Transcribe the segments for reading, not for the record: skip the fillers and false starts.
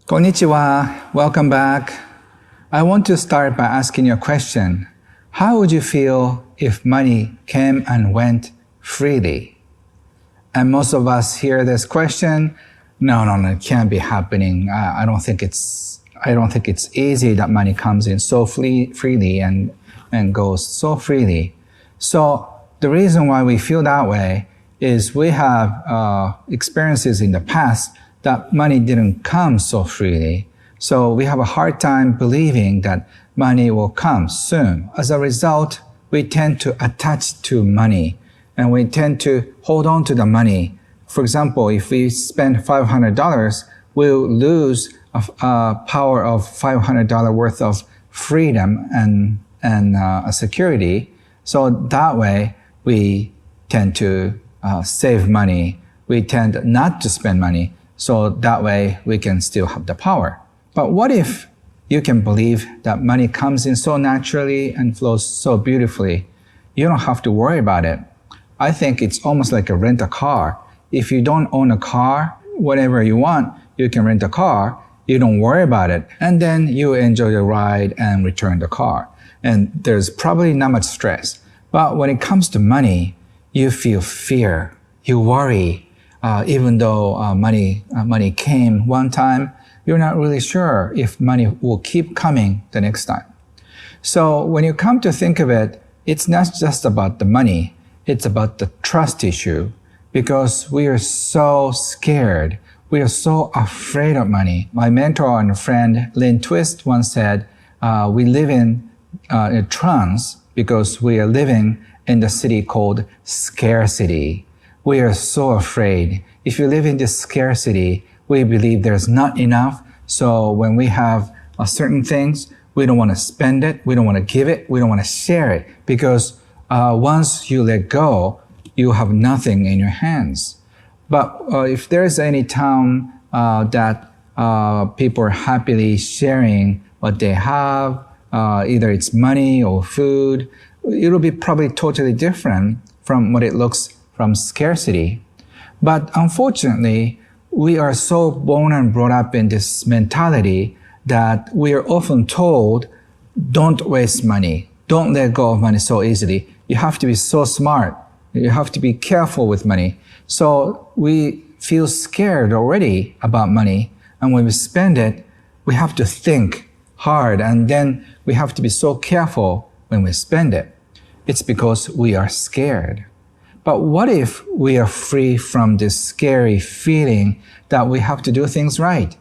Konnichiwa, welcome back. I want to start by asking you a question. How would you feel if money came and went freely? And most of us hear this question, no, it can't be happening. I don't think it's easy that money comes in so freely and goes so freely. So the reason why we feel that way is we have experiences in the past that money didn't come so freely. So we have a hard time believing that money will come soon. As a result, we tend to attach to money and we tend to hold on to the money. For example, if we spend $500, we'll lose a power of $500 worth of freedom and security. So that way, we tend to save money. We tend not to spend money. So that way, we can still have the power. But what if you can believe that money comes in so naturally and flows so beautifully? You don't have to worry about it. I think it's almost like a rent a car. If you don't own a car, whatever you want, you can rent a car. You don't worry about it. And then you enjoy the ride and return the car. And there's probably not much stress. But when it comes to money, you feel fear. You worry. Even though money came one time, you're not really sure if money will keep coming the next time. So when you come to think of it, it's not just about the money. It's about the trust issue because we are so scared. We are so afraid of money. My mentor and friend, Lynn Twist, once said, we live in a trance because we are living in the city called scarcity. We are so afraid. If you live in this scarcity, we believe there's not enough. So when we have certain things, we don't want to spend it. We don't want to give it. We don't want to share it because once you let go, you have nothing in your hands. But if there's any town that people are happily sharing what they have, either it's money or food, it'll be probably totally different from what it looks from scarcity. But unfortunately, we are so born and brought up in this mentality that we are often told, don't waste money. Don't let go of money so easily. You have to be so smart. You have to be careful with money. So we feel scared already about money. And when we spend it, we have to think hard. And then we have to be so careful when we spend it. It's because we are scared. But what if we are free from this scary feeling that we have to do things right?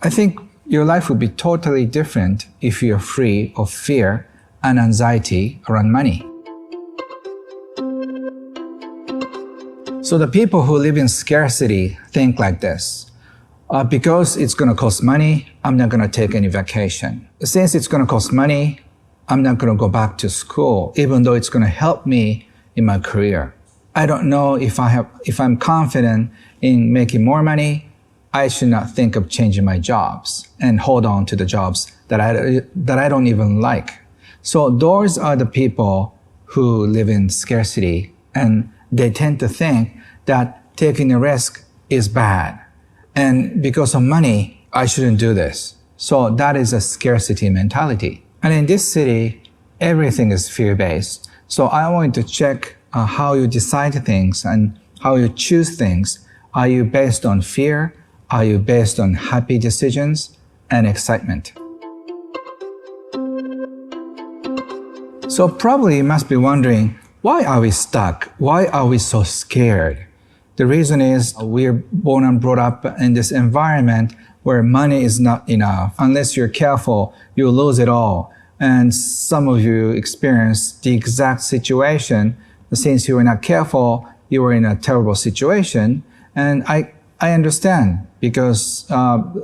I think your life would be totally different if you're free of fear and anxiety around money. So the people who live in scarcity think like this. Because it's going to cost money, I'm not going to take any vacation. Since it's going to cost money, I'm not going to go back to school, even though it's going to help me in my career. I don't know if I'm confident in making more money, I should not think of changing my jobs and hold on to the jobs that I don't even like. So those are the people who live in scarcity, and they tend to think that taking a risk is bad. And because of money, I shouldn't do this. So that is a scarcity mentality. And in this city, everything is fear-based. So I want to check how you decide things and how you choose things. Are you based on fear? Are you based on happy decisions and excitement? So probably you must be wondering, why are we stuck? Why are we so scared? The reason is we're born and brought up in this environment where money is not enough. Unless you're careful, you'll lose it all. And some of you experience the exact situation. Since you were not careful, you were in a terrible situation. And I understand because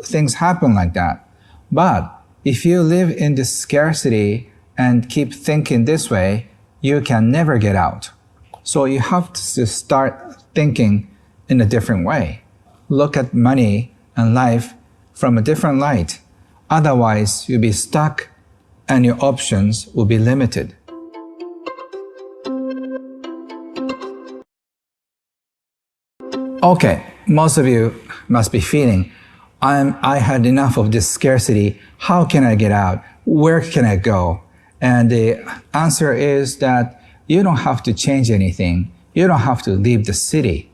things happen like that. But if you live in this scarcity and keep thinking this way, you can never get out. So you have to start thinking in a different way. Look at money and life from a different light. Otherwise, you'll be stuck and your options will be limited. Okay, most of you must be feeling, I had enough of this scarcity. How can I get out? Where can I go? And the answer is that you don't have to change anything. You don't have to leave the city.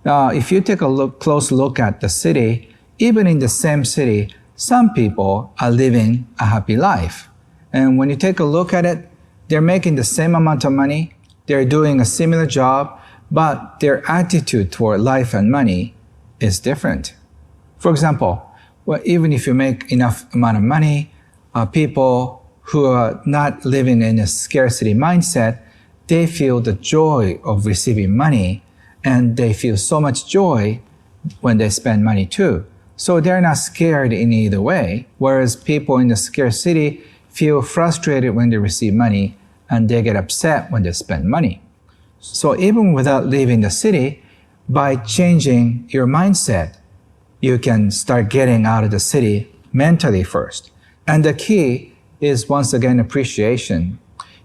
If you take a close look at the city, even in the same city, some people are living a happy life. And when you take a look at it, they're making the same amount of money, they're doing a similar job, but their attitude toward life and money is different. For example, even if you make enough amount of money, people who are not living in a scarcity mindset, they feel the joy of receiving money, and they feel so much joy when they spend money too. So they're not scared in either way, whereas people in the scarcity feel frustrated when they receive money, and they get upset when they spend money. So even without leaving the city, by changing your mindset, you can start getting out of the city mentally first. And the key is, once again, appreciation.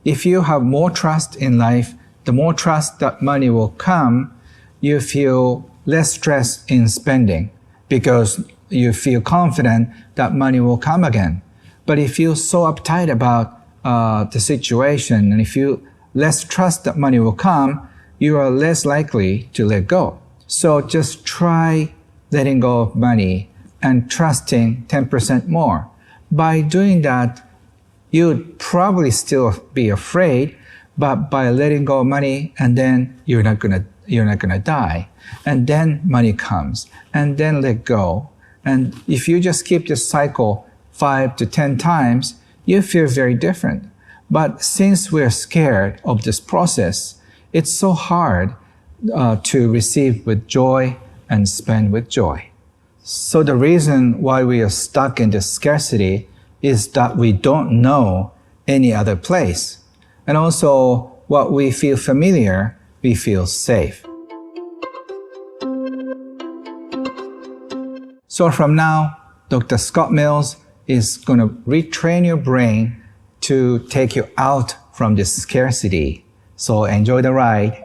If you have more trust in life, the more trust that money will come, you feel less stress in spending because you feel confident that money will come again. But if you're so uptight about the situation, and if you less trust that money will come, you are less likely to let go. So just try letting go of money and trusting 10% more. By doing that, you'd probably still be afraid, but by letting go of money, and then you're not gonna die. And then money comes, and then let go. And if you just keep this cycle 5 to 10 times, you feel very different. But since we're scared of this process, it's so hard to receive with joy and spend with joy. So the reason why we are stuck in this scarcity is that we don't know any other place. And also, what we feel familiar, we feel safe. So from now, Dr. Scott Mills is going to retrain your brain to take you out from this scarcity. So enjoy the ride.